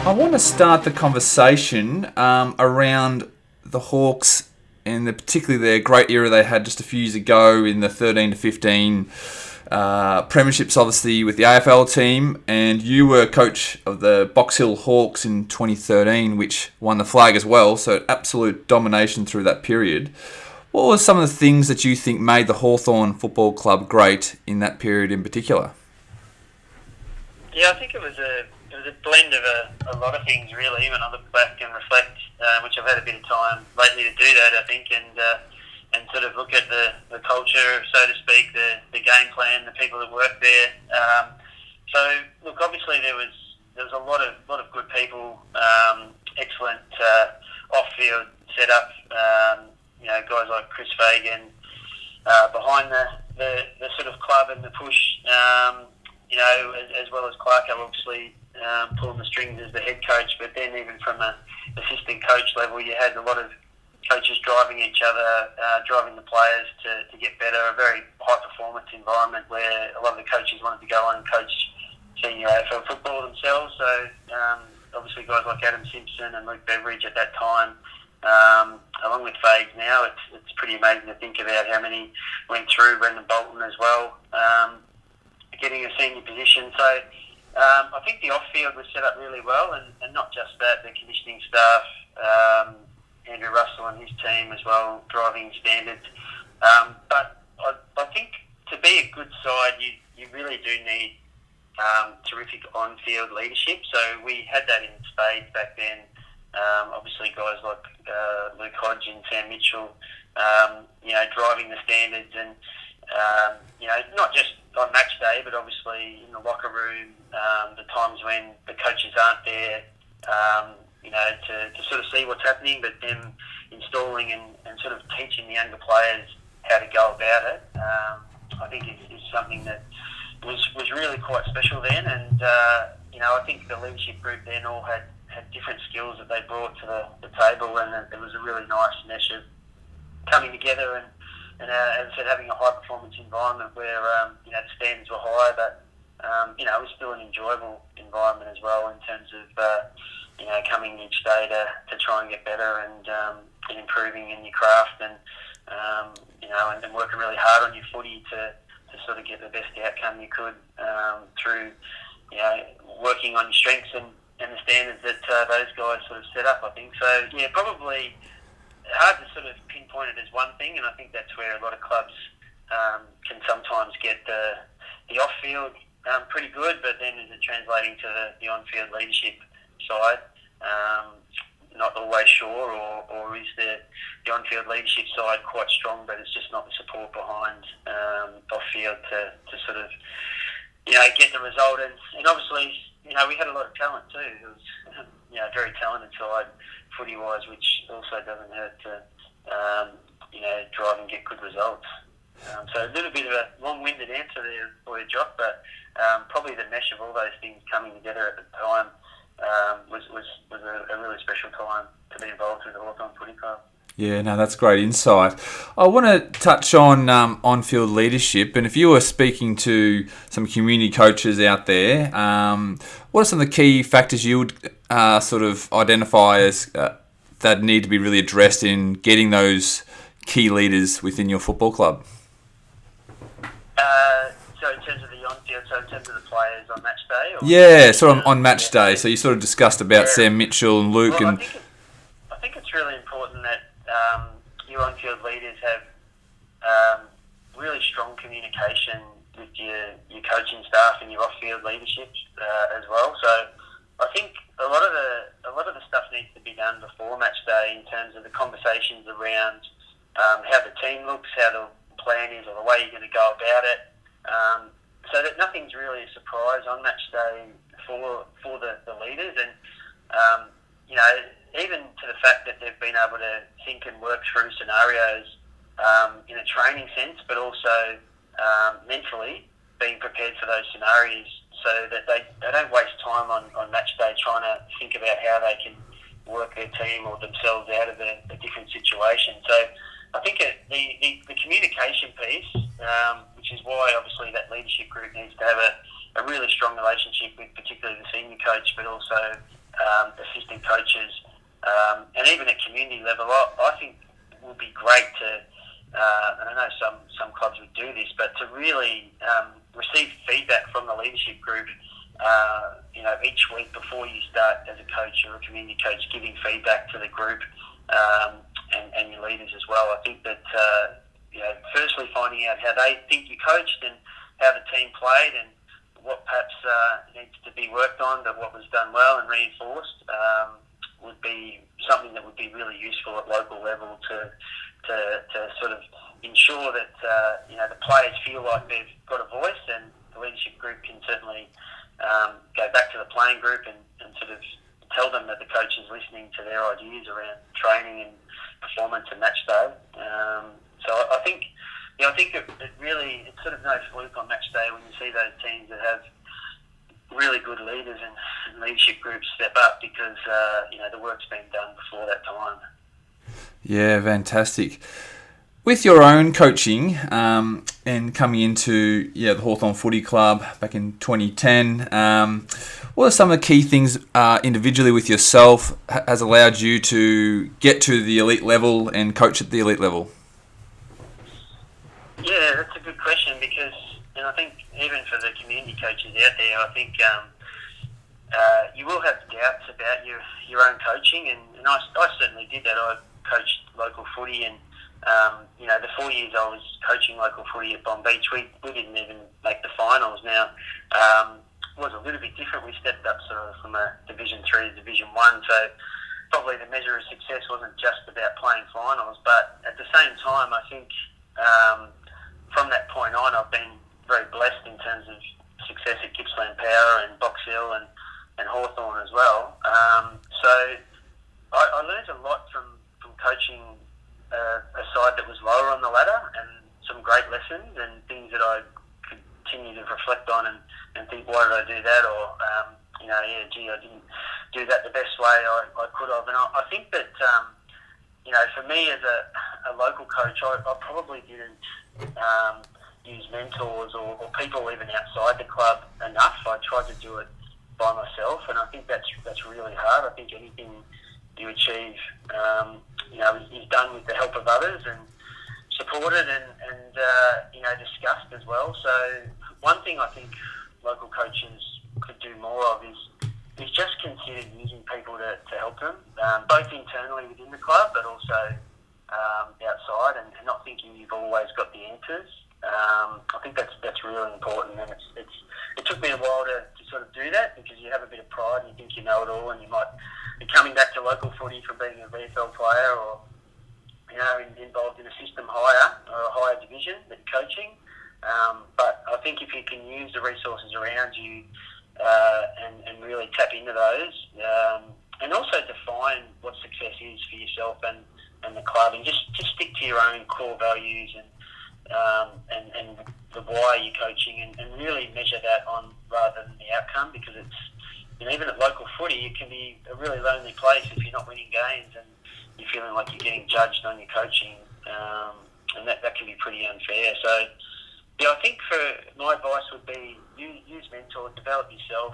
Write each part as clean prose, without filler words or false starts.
I want to start the conversation around the Hawks and particularly their great era they had just a few years ago in the 13 to 15 premierships, obviously, with the AFL team. And you were coach of the Box Hill Hawks in 2013, which won the flag as well. So absolute domination through that period. What were some of the things that you think made the Hawthorn Football Club great in that period in particular? Yeah, I think it was a blend of a lot of things, really, when I look back and reflect, which I've had a bit of time lately to do that, I think, and sort of look at the culture, so to speak, the game plan, the people that work there. So, look, obviously there was a lot of good people, excellent off-field setup, guys like Chris Fagan behind the sort of club and the push, as well as Clarko, obviously, pulling the strings as the head coach, but then even from an assistant coach level, you had a lot of coaches driving each other, driving the players to get better, a very high-performance environment where a lot of the coaches wanted to go on and coach senior AFL football themselves. So, obviously, guys like Adam Simpson and Luke Beveridge at that time, along with Fags now, it's pretty amazing to think about how many went through, Brendan Bolton as well, getting a senior position. So, I think the off-field was set up really well, and not just that, the conditioning staff, Andrew Russell and his team as well, driving standards. But I think to be a good side, you really do need terrific on-field leadership. So we had that in spades back then. Obviously, guys like Luke Hodge and Sam Mitchell, driving the standards and, not just on match day, but obviously in the locker room, the times when the coaches aren't there, to sort of see what's happening, but then installing and sort of teaching the younger players how to go about it, I think is something that was really quite special then. And, I think the leadership group then all had different skills that they brought to the table, and it was a really nice mesh of coming together and as I said, having a high-performance environment where, the standards were high, but, it was still an enjoyable environment as well in terms of, coming each day to try and get better and improving in your craft and working really hard on your footy to sort of get the best outcome you could through, working on your strengths and the standards that those guys sort of set up, I think. So, yeah, probably hard to sort of pinpoint it as one thing, and I think that's where a lot of clubs can sometimes get the off-field pretty good, but then is it translating to the on-field leadership side? Not always sure, or is the on-field leadership side quite strong, but it's just not the support behind off-field to sort of, get the result. And obviously, we had a lot of talent too. It was, a very talented side footy-wise, which also doesn't hurt to, drive and get good results. So a little bit of a long-winded answer there for you, Jock, but probably the mesh of all those things coming together at the time was a really special time to be involved with the Hawthorn Footy Club. Yeah, no, that's great insight. I want to touch on on-field leadership, and if you were speaking to some community coaches out there, what are some of the key factors you would sort of identify as that need to be really addressed in getting those key leaders within your football club? So in terms of the on-field, so in terms of the players on match day? Or yeah, sort of on match day. So you sort of discussed about Sam Mitchell and Luke. Well, I think it's really important that your on-field leaders have really strong communication with your coaching staff and your off-field leadership as well. So I think a lot of the stuff needs to be done before match day in terms of the conversations around how the team looks, how the plan is, or the way you're going to go about it. So that nothing's really a surprise on match day for the leaders, and even to the fact that they've been able to think and work through scenarios in a training sense, but also mentally being prepared for those scenarios, so that they don't waste time on match day trying to think about how they can work their team or themselves out of a different situation. So I think the communication piece, which is why obviously that leadership group needs to have a really strong relationship with particularly the senior coach, but also assistant coaches, and even at community level, I think it would be great to, and I know some clubs would do this, but to really receive feedback from the leadership group, each week before you start as a coach or a community coach, giving feedback to the group and your leaders as well. I think that, firstly finding out how they think you coached and how the team played and what perhaps needs to be worked on, but what was done well and reinforced, would be something that would be really useful at local level to sort of ensure that the players feel like they've got a voice, and the leadership group can certainly go back to the playing group and sort of tell them that the coach is listening to their ideas around training and performance and match day. So I think it really, it's sort of no fluke on match day when you see those teams that have really good leaders and leadership groups step up, because the work's been done before that time. Yeah, fantastic. With your own coaching and coming into the Hawthorn Footy Club back in 2010, what are some of the key things individually with yourself has allowed you to get to the elite level and coach at the elite level? Yeah, that's a good question, because, and I think even for the community coaches out there, I think you will have doubts about your own coaching, and I certainly did that. I coached local footy, and the 4 years I was coaching local footy at Bomb Beach, we didn't even make the finals. Now, it was a little bit different. We stepped up sort of from a Division 3 to Division 1, so probably the measure of success wasn't just about playing finals, but at the same time, I think from that point on, I've been very blessed in terms of success at Gippsland Power and Box Hill and Hawthorn as well. So I learned a lot from coaching a side that was lower on the ladder, and some great lessons and things that I continue to reflect on and think, why did I do that? Or, I didn't do that the best way I could have. And I think that, for me as a local coach, I probably didn't use mentors or people even outside the club enough. I tried to do it by myself, and I think that's really hard. I think anything you achieve, is done with the help of others and supported and discussed as well. So one thing I think local coaches could do more of is just consider using people to help them, both internally within the club, but also outside, and not thinking you've always got the answers. I think that's really important, and it took me a while to sort of do that, because you have a bit of pride and you think you know it all, and you might be coming back to local footy from being a VFL player, or involved in a system higher or a higher division that you're coaching. But I think if you can use the resources around you and really tap into those, and also define what success is for yourself and the club, and just stick to your own core values and the why you're coaching, and really measure that on rather than the outcome, because it's, even at local footy, it can be a really lonely place if you're not winning games and you're feeling like you're getting judged on your coaching, and that can be pretty unfair. So, I think my advice would be use mentors, develop yourself,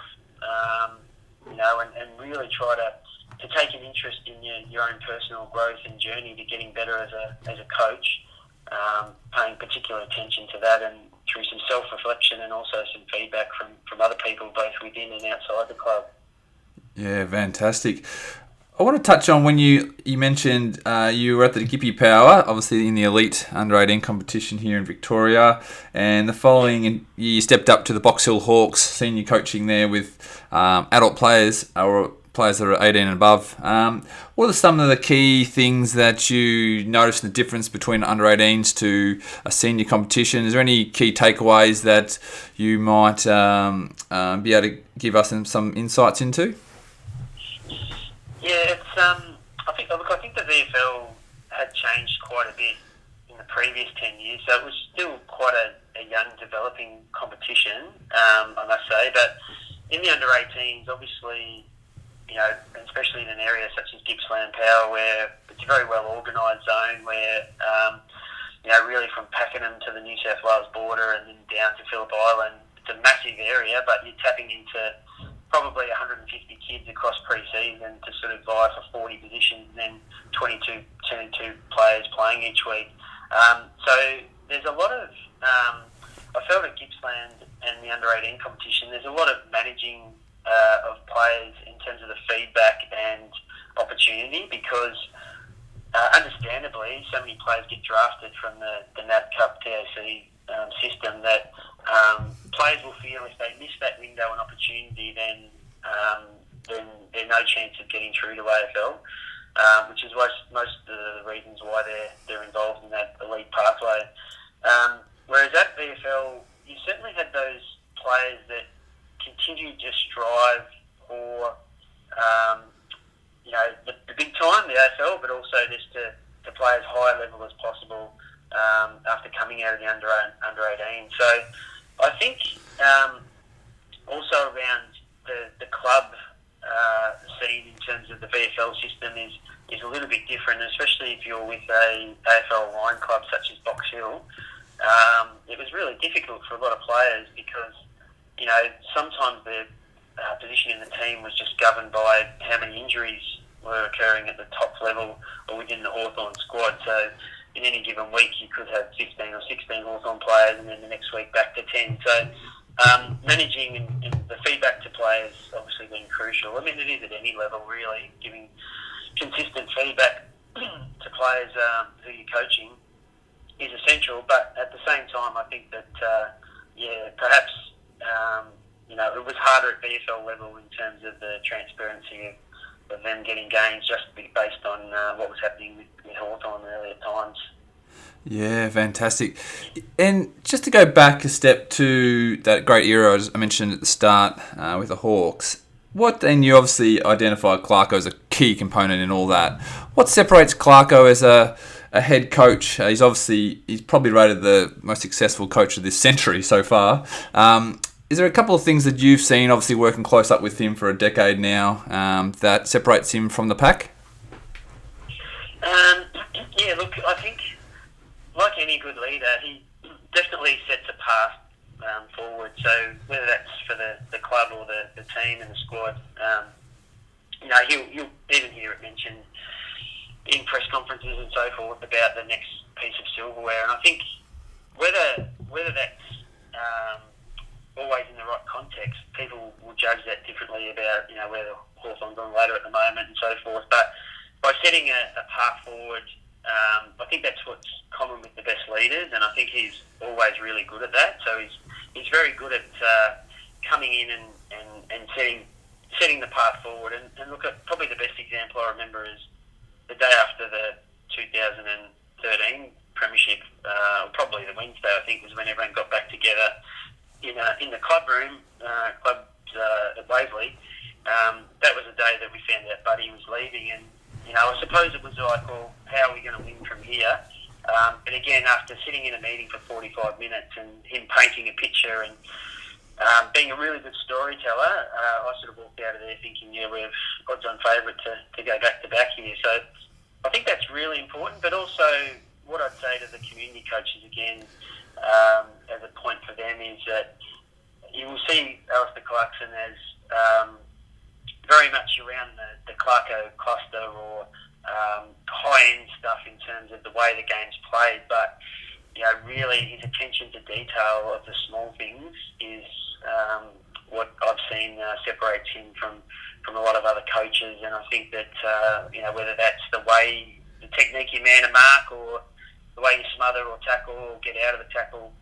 and really try to take an interest in your own personal growth and journey to getting better as a coach, paying particular attention to that, and through some self-reflection and also some feedback from other people, both within and outside the club. Yeah, fantastic. I want to touch on when you mentioned you were at the Gippy Power, obviously in the elite under-18 competition here in Victoria, and the following year you stepped up to the Box Hill Hawks, senior coaching there with adult players or players that are 18 and above. What are some of the key things that you noticed the difference between under-18s to a senior competition? Is there any key takeaways that you might be able to give us some insights into? Yeah, it's. I think the VFL had changed quite a bit in the previous 10 years, so it was still quite a young, developing competition, I must say. But in the under-18s, obviously, especially in an area such as Gippsland Power, where it's a very well organised zone, where really from Pakenham to the New South Wales border and then down to Phillip Island, it's a massive area, but you're tapping into probably 150 kids across pre-season to sort of vie for 40 positions, and then 22 players playing each week. So there's a lot of, I felt at Gippsland and the under-18 competition, there's a lot of managing of players in terms of the feedback and opportunity, because understandably so many players get drafted from the NAB Cup TAC system that players will feel if they miss that window and opportunity, then there's no chance of getting through to AFL, which is most of the reasons why they're involved in that elite pathway. Whereas at VFL, you certainly had those players that continued to strive for the big time, the AFL, but also just to play as high a level as possible after coming out of the under 18. So I think also around the club scene in terms of the VFL system is a little bit different, especially if you're with a AFL line club such as Box Hill. It was really difficult for a lot of players because, sometimes the position in the team was just governed by how many injuries were occurring at the top level or within the Hawthorn squad. So in any given week you could have 15 or 16 Hawthorn players, and then the next week back to 10. So managing and the feedback to players obviously being crucial. I mean, it is at any level really, giving consistent feedback to players who you're coaching is essential. But at the same time, I think that perhaps it was harder at VFL level in terms of the transparency of them getting games, just based on what was happening with Hawthorn earlier times. Yeah, fantastic. And just to go back a step to that great era I mentioned at the start with the Hawks, and you obviously identified Clarko as a key component in all that. What separates Clarko as a head coach? He's probably rated the most successful coach of this century so far. Is there a couple of things that you've seen, obviously working close up with him for a decade now, that separates him from the pack? Look, I think like any good leader, he definitely sets a path forward. So whether that's for the club or the team and the squad, you'll even hear it mentioned in press conferences and so forth about the next piece of silverware. And I think whether that's always in the right context, people will judge that differently about where the Hawthorn's on ladder at the moment and so forth. But by setting a path forward, I think that's what's common with the best leaders, and I think he's always really good at that. So he's very good at coming in and setting the path forward. And look, at probably the best example I remember is the day after the 2013 premiership, probably the Wednesday, I think, was when everyone got back together in the club room, at Waverley. That was the day that we found out Buddy was leaving, and I suppose it was like, well, how are we going to win from here? But again, after sitting in a meeting for 45 minutes and him painting a picture and being a really good storyteller, I sort of walked out of there thinking, we're odds-on favourite to go back-to-back here. So I think that's really important, but also what I'd say to the community coaches again, as a point for them, is that you will see Alistair Clarkson as very much around the clarko cluster or high-end stuff in terms of the way the game's played, but really his attention to detail of the small things is what I've seen separates him from a lot of other coaches. And I think that whether that's the way, the technique you man a mark, or the way you smother or tackle or get out of the tackle,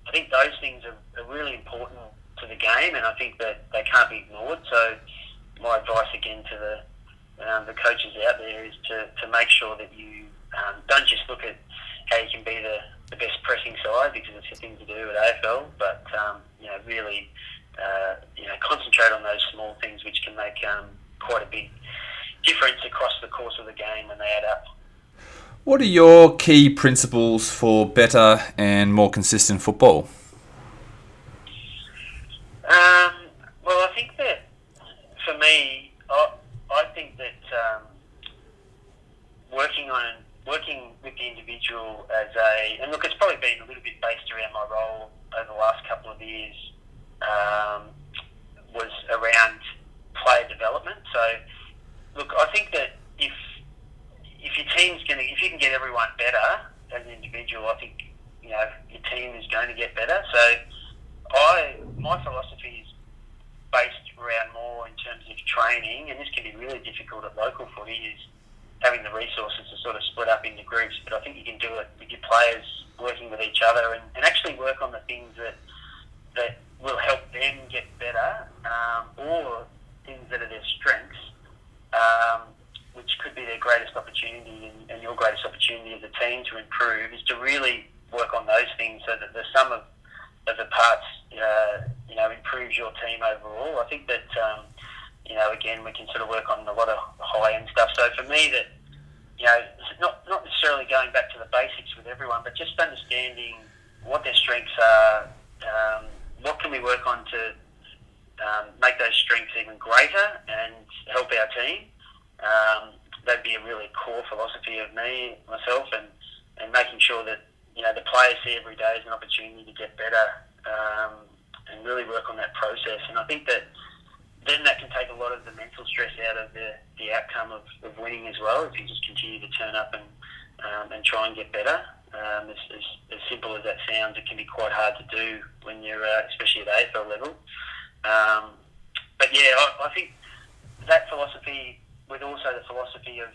I think those things are really important to the game, and I think that they can't be ignored. So my advice again to the coaches out there is to make sure that you don't just look at how you can be the best pressing side, because it's a thing to do at AFL, but really concentrate on those small things which can make quite a big difference across the course of the game when they add up. What are your key principles for better and more consistent football? Well, I think that for me, I think that working with the individual and look, it's probably been a little bit based around my role over the last couple of years, was around training, and this can be really difficult at local footy, is having the resources to sort of split up into groups. But I think you can do it with your players working with each other and actually work on the things that will help them get better, or things that are their strengths, which could be their greatest opportunity and your greatest opportunity as a team to improve, is to really work on those things so that the sum of the parts, improves your team overall. I think that, again, we can sort of work on a lot of high-end stuff. So for me, that, not necessarily going back to the basics with everyone, but just understanding what their strengths are, what can we work on to make those strengths even greater and help our team. That'd be a really core philosophy of myself, and making sure that, the players see every day as an opportunity to get better, and really work on that process. And I think that then that can take a lot of the mental stress out of the outcome of winning as well, if you just continue to turn up and try and get better. As simple as that sounds, it can be quite hard to do when you're, especially at AFL level. But yeah, I think that philosophy, with also the philosophy of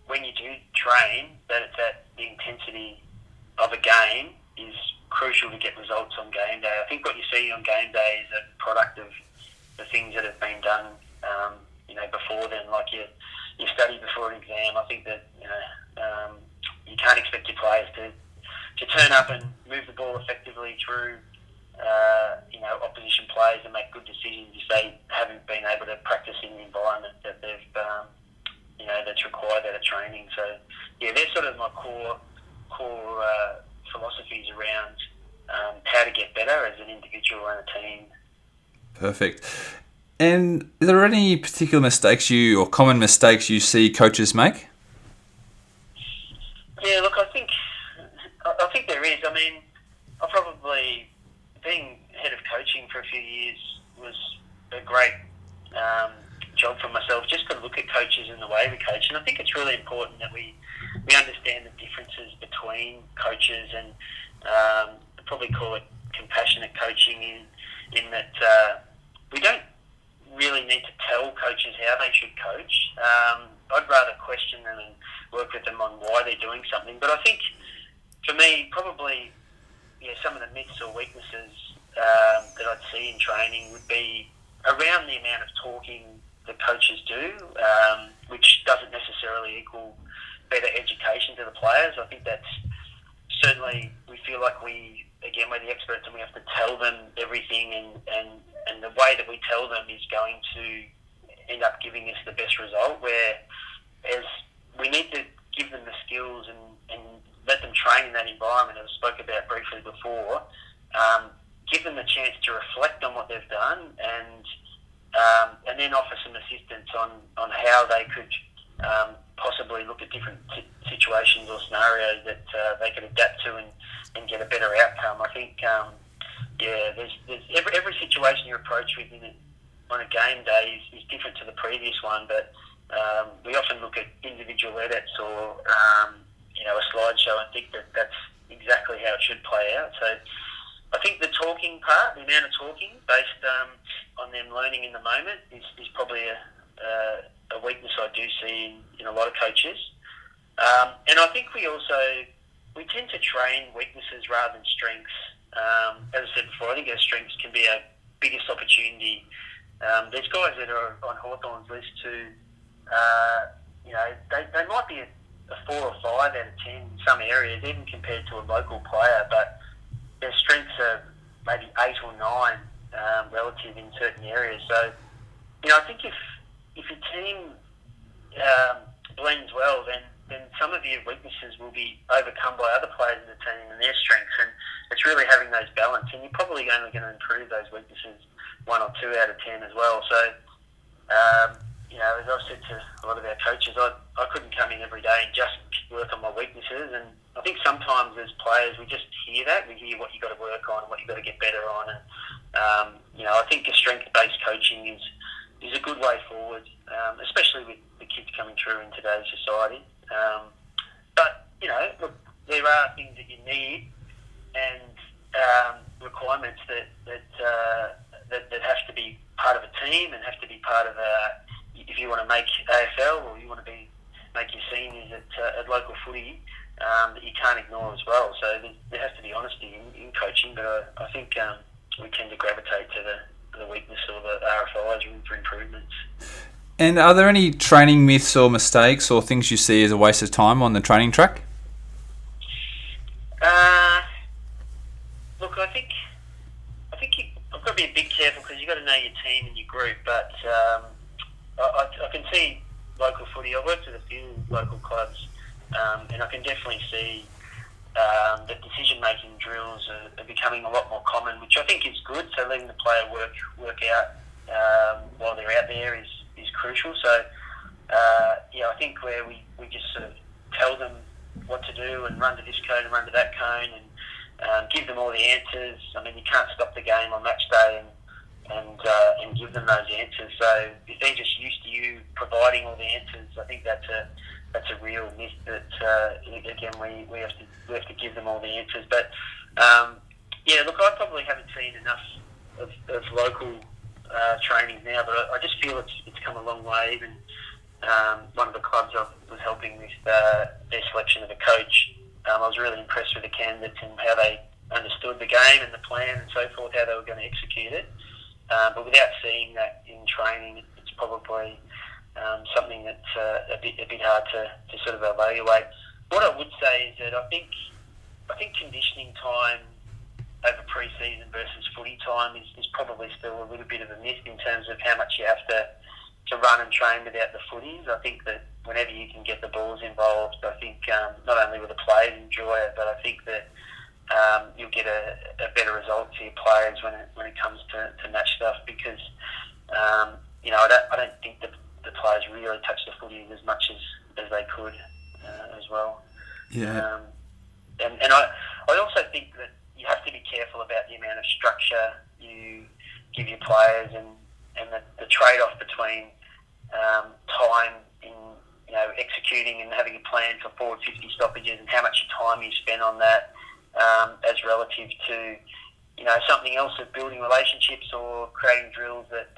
when you do train, that it's at the intensity of a game is crucial to get results on game day. I think what you're seeing on game day is a product of the things that have been done, before then. Like you study before an exam. I think that you can't expect your players to turn up and move the ball effectively through opposition players and make good decisions if they haven't been able to practice in the environment that they've that's required out of training. So yeah, they're sort of my core philosophies around how to get better as an individual and a team. Perfect. And are there any particular mistakes or common mistakes you see coaches make? Yeah, look, I think there is. I mean, I probably, being head of coaching for a few years was a great job for myself, just to look at coaches and the way we coach. And I think it's really important that we understand the differences between coaches, and I'd probably call it compassionate coaching in that we don't really need to tell coaches how they should coach. I'd rather question them and work with them on why they're doing something. But I think, for me, probably, some of the myths or weaknesses that I'd see in training would be around the amount of talking that coaches do, which doesn't necessarily equal better education to the players. I think that's certainly, we feel like we're the experts and we have to tell them everything, and the way that we tell them is going to end up giving us the best result, whereas we need to give them the skills and let them train in that environment, as I spoke about briefly before. Give them the chance to reflect on what they've done, and then offer some assistance on how they could possibly look at different situations or scenarios that they could adapt to and get a better outcome. I think, there's every situation you approach with on a game day is different to the previous one, but we often look at individual edits or a slideshow and think that that's exactly how it should play out. So I think the talking part, the amount of talking based on them learning in the moment is probably a weakness I do see in a lot of coaches. And I think we tend to train weaknesses rather than strengths. As I said before, I think our strengths can be our biggest opportunity. There's guys that are on Hawthorn's list who, they might be a 4 or 5 out of 10 in some areas, even compared to a local player, but their strengths are maybe 8 or 9 relative in certain areas. So, I think if your team blends well, then some of your weaknesses will be overcome by other players in the team and their strengths, and it's really having those balance. And you're probably only going to improve those weaknesses 1 or 2 out of 10 as well. So, as I've said to a lot of our coaches, I couldn't come in every day and just work on my weaknesses. And I think sometimes as players, we just hear that. We hear what you've got to work on, what you've got to get better on. And, I think a strength-based coaching is a good way forward, especially with the kids coming through in today's society. But, look, there are things that you need and requirements that have to be part of a team and have to be part of if you want to make AFL or you want to make your seniors at local footy, that you can't ignore as well. So there has to be honesty in coaching, but I think we tend to gravitate to the weakness or the RFI's room for improvements. And are there any training myths or mistakes or things you see as a waste of time on the training track? Look, I think I've got to be a bit careful because you've got to know your team and your group. But I can see local footy. I've worked with a few local clubs, and I can definitely see that decision-making drills are becoming a lot more common, which I think is good. So letting the player work out while they're out there is crucial. So I think where we just sort of tell them what to do and run to this cone and run to that cone and give them all the answers. I mean, you can't stop the game on match day and give them those answers. So if they're just used to you providing all the answers, I think that's a real myth that again we have to give them all the answers. But look, I probably haven't seen enough of local training now, but I just feel it's come a long way. Even one of the clubs I was helping with their selection of a coach, I was really impressed with the candidates and how they understood the game and the plan and so forth, how they were going to execute it. But without seeing that in training, it's probably something that's a bit hard to sort of evaluate. What I would say is that I think conditioning time over pre-season versus footy time is probably still a little bit of a myth in terms of how much you have to run and train without the footies. I think that whenever you can get the balls involved, I think not only will the players enjoy it, but I think that you'll get a better result for your players when it comes to match stuff, because I don't think the players really touch the footy as much as they could as well. Yeah. And I also think that you have to be careful about the amount of structure you give your players and the trade-off between time in executing and having a plan for forward 50 stoppages and how much time you spend on that as relative to something else of building relationships or creating drills that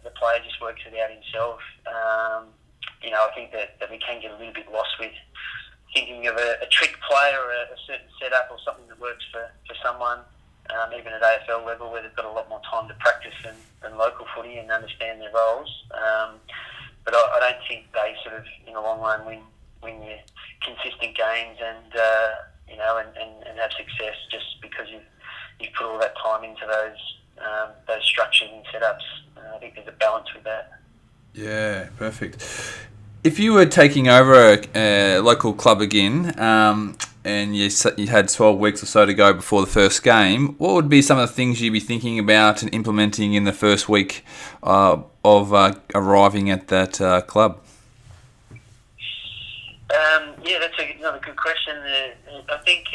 the player just works it out himself. I think that we can get a little bit lost with thinking of a trick play or a certain setup or something that works for someone, even at AFL level where they've got a lot more time to practice than local footy and understand their roles. But I don't think they sort of, in the long run, win your consistent games and have success just because you've put all that time into those structures and setups. I think there's a balance with that. Yeah, perfect. If you were taking over a local club again, and you had 12 weeks or so to go before the first game, what would be some of the things you'd be thinking about and implementing in the first week of arriving at that club? That's another good question. I think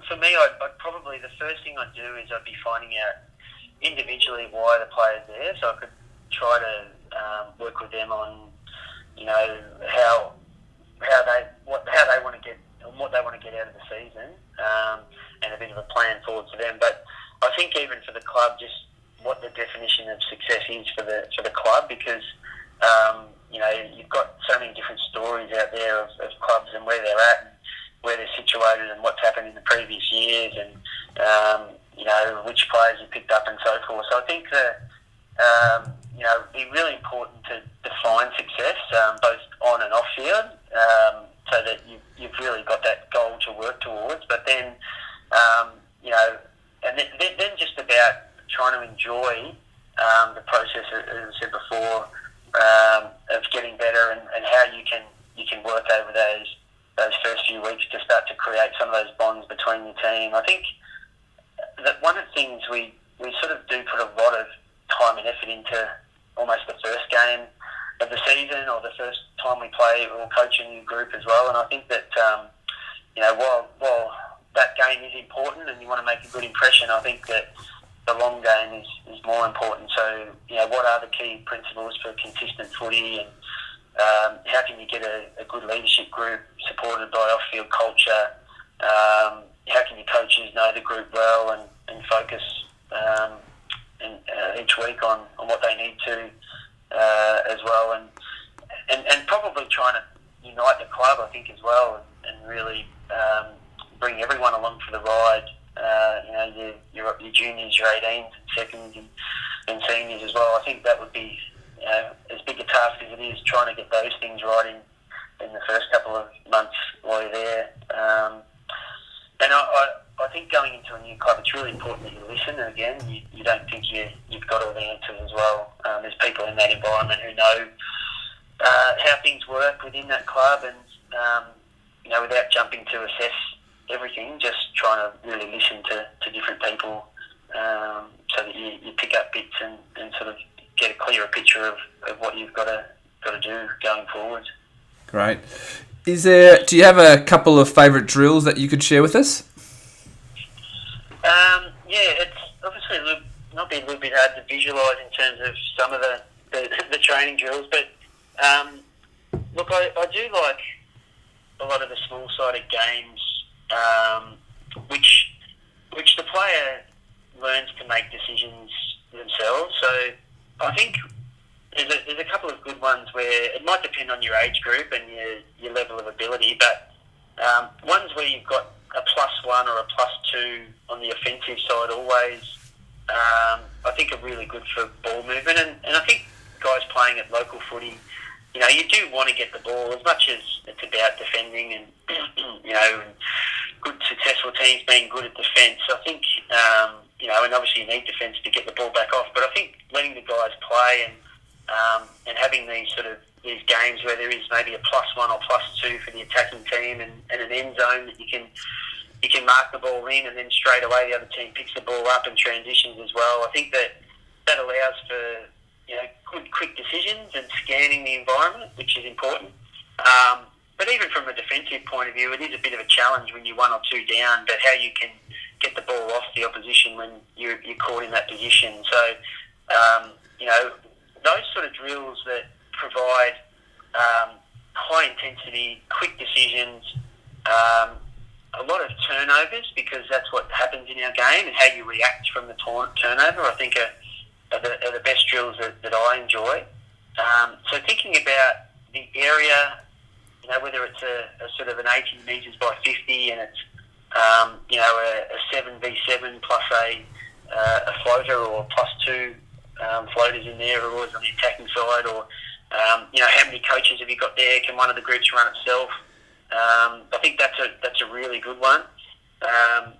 for me, I'd probably, the first thing I'd do is I'd be finding out individually why the player's there, so I could try to work with them on how they want to get and what they want to get out of the season, and a bit of a plan forward for them. But I think even for the club, just what the definition of success is for the club, because you've got so many different stories out there of clubs and where they're at and where they're situated and what's happened in the previous years and which players you picked up and so forth. So I think that it'd be really important to define success both on and off field, so that you've really got that goal to work towards. But then then just about trying to enjoy the process, as I said before, of getting better and how you can work over those first few weeks to start to create some of those bonds between your team. I think that one of the things we sort of do put a lot of time and effort into almost the first game of the season or the first time we play or coach a new group as well. And I think that while that game is important and you want to make a good impression, I think that the long game is more important. So what are the key principles for consistent footy, and how can you get a good leadership group supported by off-field culture? How can your coaches know the group well and focus each week on what they need to as well, and probably trying to unite the club, I think, as well, and really bring everyone along for the ride. Your juniors, your 18s and seconds and seniors as well. I think that would be as big a task as it is trying to get those things right in the first couple of months while you're there. And I think going into a new club, it's really important that you listen. And again, you don't think you've got all the answers as well. There's people in that environment who know how things work within that club, and without jumping to assess everything, just trying to really listen to different people, so that you pick up bits and sort of get a clearer picture of what you've got to do going forward. Great. Do you have a couple of favourite drills that you could share with us? It's obviously might be a little bit hard to visualise in terms of some of the training drills, but look, I do like a lot of the small-sided games, which the player learns to make decisions themselves. So I think there's a couple of good ones where it might depend on your age group and your level of ability, but ones where you've got a +1 or a +2 on the offensive side always, I think are really good for ball movement. And I think guys playing at local footy, you do want to get the ball as much as it's about defending and, and good successful teams being good at defence. I think, and obviously you need defence to get the ball back off, but I think letting the guys play and having these games where there is maybe a +1 or +2 for the attacking team and an end zone that you can mark the ball in, and then straight away the other team picks the ball up and transitions as well. I think that allows for good quick decisions and scanning the environment, which is important. But even from a defensive point of view, it is a bit of a challenge when you're 1 or 2 down, but how you can get the ball off the opposition when you're caught in that position. So, those sort of drills that provide high intensity, quick decisions, a lot of turnovers, because that's what happens in our game, and how you react from the turnover, I think are the best drills that I enjoy. So thinking about the area, whether it's a sort of an 80 metres by 50 and it's a 7v7 plus a floater or +2 floaters in there, or always on the attacking side, or how many coaches have you got there? Can one of the groups run itself? I think that's a really good one. I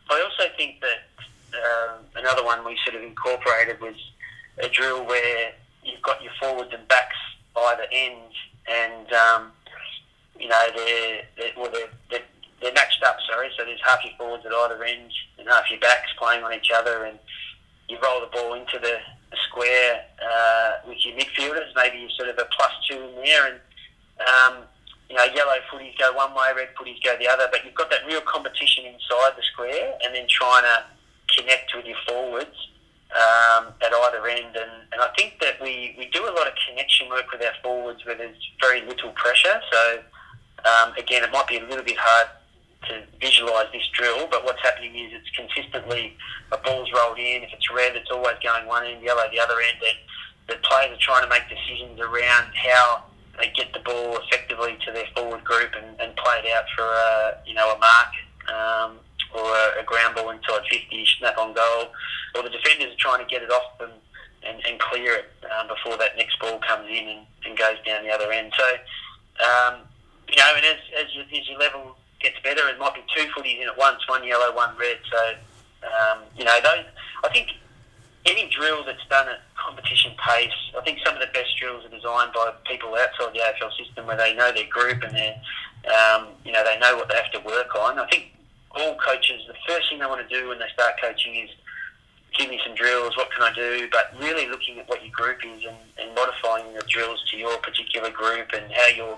also think that another one we sort of incorporated was a drill where you've got your forwards and backs either ends, and they're matched up. So there's half your forwards at either end and half your backs playing on each other, and you roll the ball into the square with your midfielders. Maybe you're sort of a +2 in there, and yellow footies go one way, red footies go the other, but you've got that real competition inside the square, and then trying to connect with your forwards at either end. And I think that we do a lot of connection work with our forwards where there's very little pressure. So again, it might be a little bit hard to visualise this drill, but what's happening is it's consistently a ball's rolled in. If it's red, it's always going one end, yellow the other end, and the players are trying to make decisions around how they get the ball effectively to their forward group and play it out for a mark or a ground ball inside 50, snap on goal, or the defenders are trying to get it off them and clear it before that next ball comes in and goes down the other end. So, and as your level gets better, it might be 2 footies in at once, one yellow, one red. So, those, I think any drill that's done at competition pace, I think some of the best drills are designed by people outside the AFL system where they know their group and they know what they have to work on. I think all coaches, the first thing they want to do when they start coaching is give me some drills, what can I do? But really looking at what your group is and modifying the drills to your particular group, and how you're,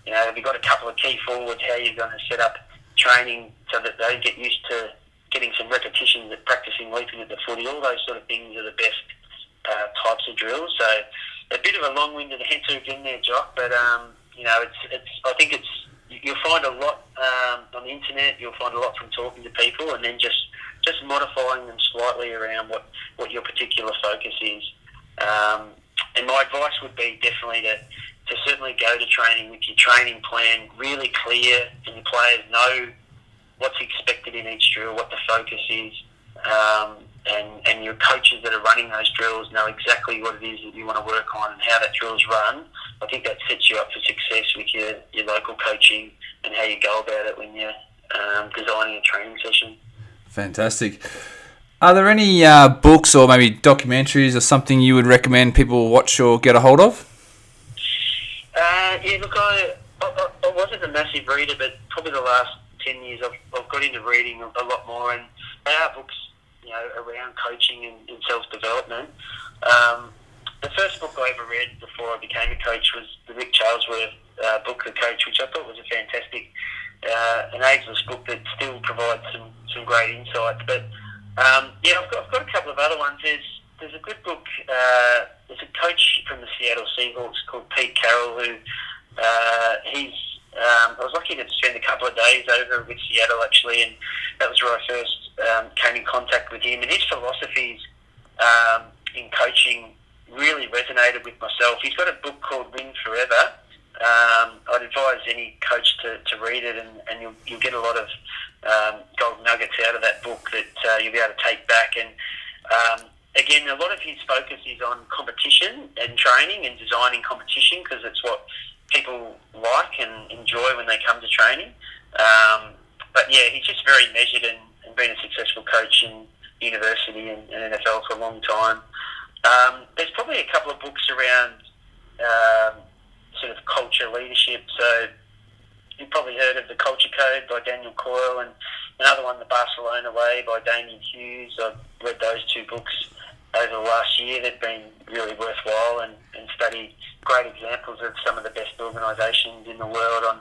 if you've got a couple of key forwards, how you're going to set up training so that they get used to getting some repetitions at practicing leaping at the footy. All those sort of things are the best types of drills. So a bit of a long-winded answer again there, Jock, but I think you'll find a lot on the internet. You'll find a lot from talking to people, and then just modifying them slightly around what your particular focus is. And my advice would be definitely to certainly go to training with your training plan really clear, and your players know what's expected in each drill, what the focus is, and your coaches that are running those drills know exactly what it is that you want to work on and how that drill's run. I think that sets you up for success with your local coaching and how you go about it when you're designing a training session. Fantastic. Are there any books or maybe documentaries or something you would recommend people watch or get a hold of? Yeah, look, I wasn't a massive reader, but probably the last 10 years I've got into reading a lot more, and there are books, around coaching and self-development. The first book I ever read before I became a coach was the Rick Charlesworth book, The Coach, which I thought was a fantastic, an ageless book that still provides some great insights. But I've got a couple of other ones. There's a good book. There's a coach from the Seattle Seahawks called Pete Carroll, who I was lucky to spend a couple of days over with Seattle, actually, and that was where I first came in contact with him. And his philosophies in coaching really resonated with myself. He's got a book called Win Forever. I'd advise any coach to read it, and you'll get a lot of gold nuggets out of that book that you'll be able to take back. And again, a lot of his focus is on competition and training and designing competition, because it's what people like and enjoy when they come to training. But yeah, he's just very measured and been a successful coach in university and NFL for a long time. There's probably a couple of books around sort of culture leadership. So you've probably heard of The Culture Code by Daniel Coyle, and another one, The Barcelona Way by Damian Hughes. I've read those two books over the last year. They've been really worthwhile, and studied great examples of some of the best organisations in the world on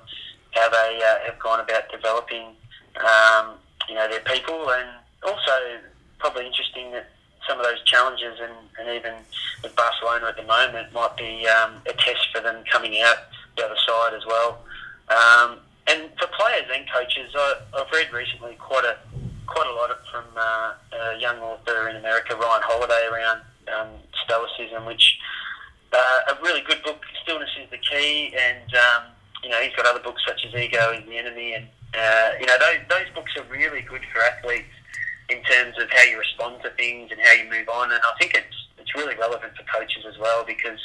how they have gone about developing their people. And also probably interesting that some of those challenges, and even with Barcelona at the moment, might be a test for them coming out the other side as well. And for players and coaches, I've read recently quite a lot from a young author in America, Ryan Holiday, around stoicism, which a really good book. Stillness is the Key, and he's got other books such as Ego is the Enemy, and those books are really good for athletes in terms of how you respond to things and how you move on. And I think it's really relevant for coaches as well, because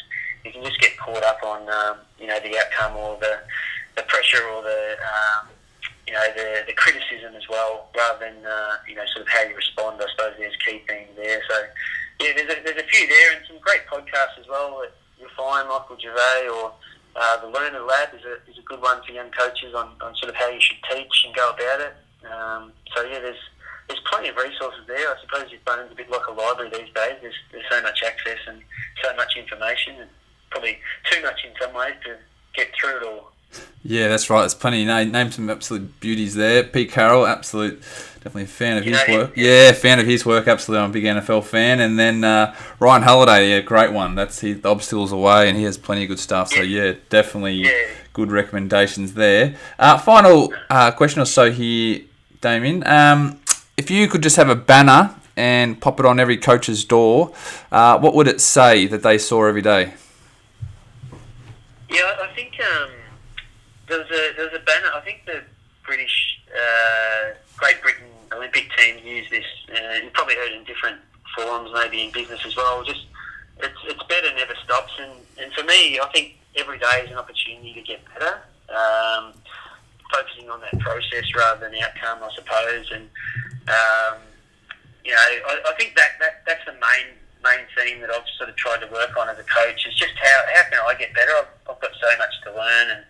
you can just get caught up on the outcome or the pressure or the criticism as well, rather than sort of how you respond. I suppose there's key themes there. So yeah, there's a few there, and some great podcasts as well that you'll find. Michael Gervais or the Learner Lab is a good one for young coaches on sort of how you should teach and go about it. So yeah, there's plenty of resources there. I suppose your phone's a bit like a library these days. There's so much access and so much information, and probably too much in some ways to get through it all. Yeah, that's right. There's plenty. Name some absolute beauties there. Pete Carroll, definitely a fan of his work. Yeah, fan of his work. Absolutely, I'm a big NFL fan. And then Ryan Holiday, yeah, great one. That's the Obstacles Away, and he has plenty of good stuff. So yeah, definitely good recommendations there. Final question or so here, Damien. If you could just have a banner and pop it on every coach's door, what would it say that they saw every day? Yeah, I think there was a banner. I think the British, Great Britain Olympic team use this. You've probably heard in different forums, maybe in business as well. Just it's better never stops, and for me, I think every day is an opportunity to get better. Focusing on that process rather than the outcome, I suppose, and I think that's the main theme that I've sort of tried to work on as a coach, is just how can I get better. I've got so much to learn, and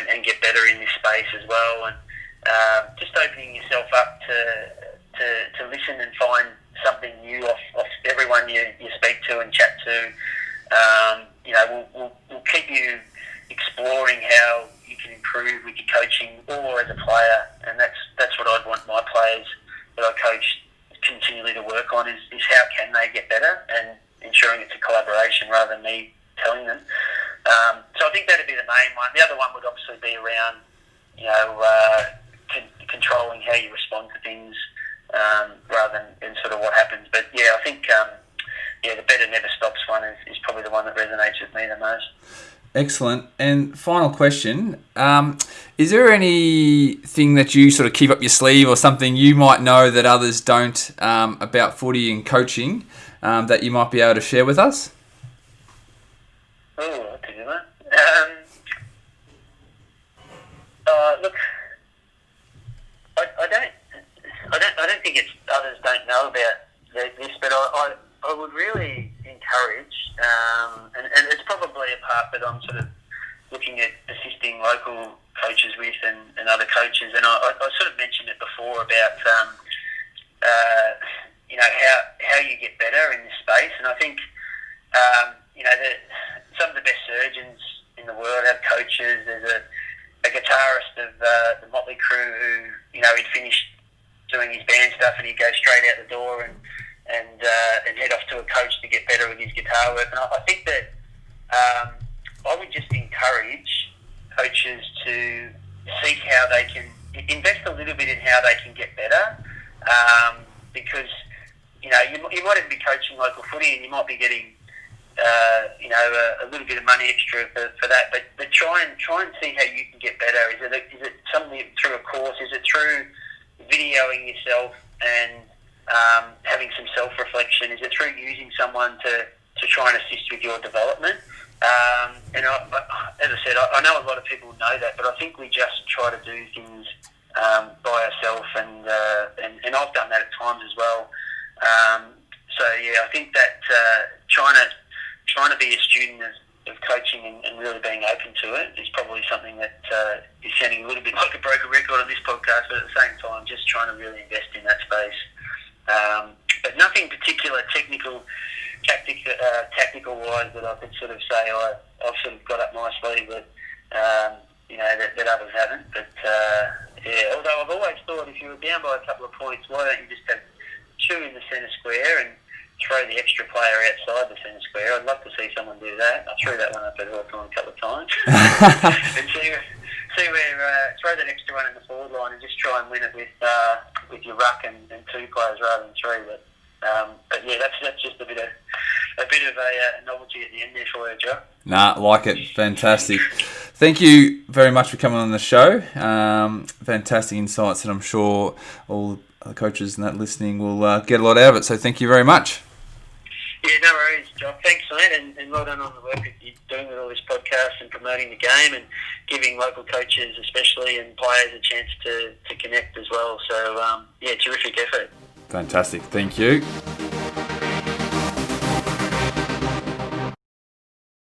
and get better in this space as well, and just opening yourself up to listen and find something new off everyone you speak to and chat to. Will keep you exploring how you can improve with your coaching or as a player, and that's what I'd want my players that I coach continually to work on, is how can they get better, and ensuring it's a collaboration rather than me telling them. So I think that'd be the main one. The other one would obviously be around controlling how you respond to things rather than sort of what happens. But yeah, I think the better never stops one is probably the one that resonates with me the most. Excellent. And final question, is there anything that you sort of keep up your sleeve or something you might know that others don't about footy and coaching that you might be able to share with us? Oh, I could do that. Look, I don't think it's others don't know about this, but I would really encourage, and it's probably a part that I'm sort of looking at assisting local coaches with and other coaches, and I sort of mentioned it before about how you get better in this space, and I think that some of the best surgeons in the world have coaches. There's a guitarist of the Motley Crue who he'd finished doing his band stuff and he'd go straight out the door and head off to a coach to get better with his guitar work. And I think that I would just encourage coaches to seek how they can invest a little bit in how they can get better, because you might even be coaching local footy and you might be getting a little bit of money extra for that, but try and see how you can get better. Is it something through a course? Is it through videoing yourself and having some self-reflection? Is it through using someone to try and assist with your development? And as I said, I know a lot of people know that, but I think we just try to do things by ourselves, and I've done that at times as well. So yeah, I think that trying to be a student of coaching and really being open to it is probably something that is sounding a little bit like a broken record on this podcast, but at the same time, just trying to really invest in that space. But nothing particular tactical-wise that I could sort of say I've sort of got up my sleeve that others haven't. But yeah, although I've always thought if you were down by a couple of points, why don't you just have two in the centre square and throw the extra player outside the centre square? I'd love to see someone do that. I threw that one up at Hawthorn a couple of times. And see where throw that extra one in the forward line and just try and win it with your ruck and two players rather than three. But yeah, that's just a bit of a novelty at the end there for you, Joe. Nah, like it. Fantastic. Thank you very much for coming on the show. Fantastic insights, and I'm sure all the coaches and that listening will get a lot out of it. So thank you very much. Yeah, no worries, John. Thanks, mate, and well done on the work that you're doing with all this podcast and promoting the game and giving local coaches especially and players a chance to connect as well. So, yeah, terrific effort. Fantastic. Thank you.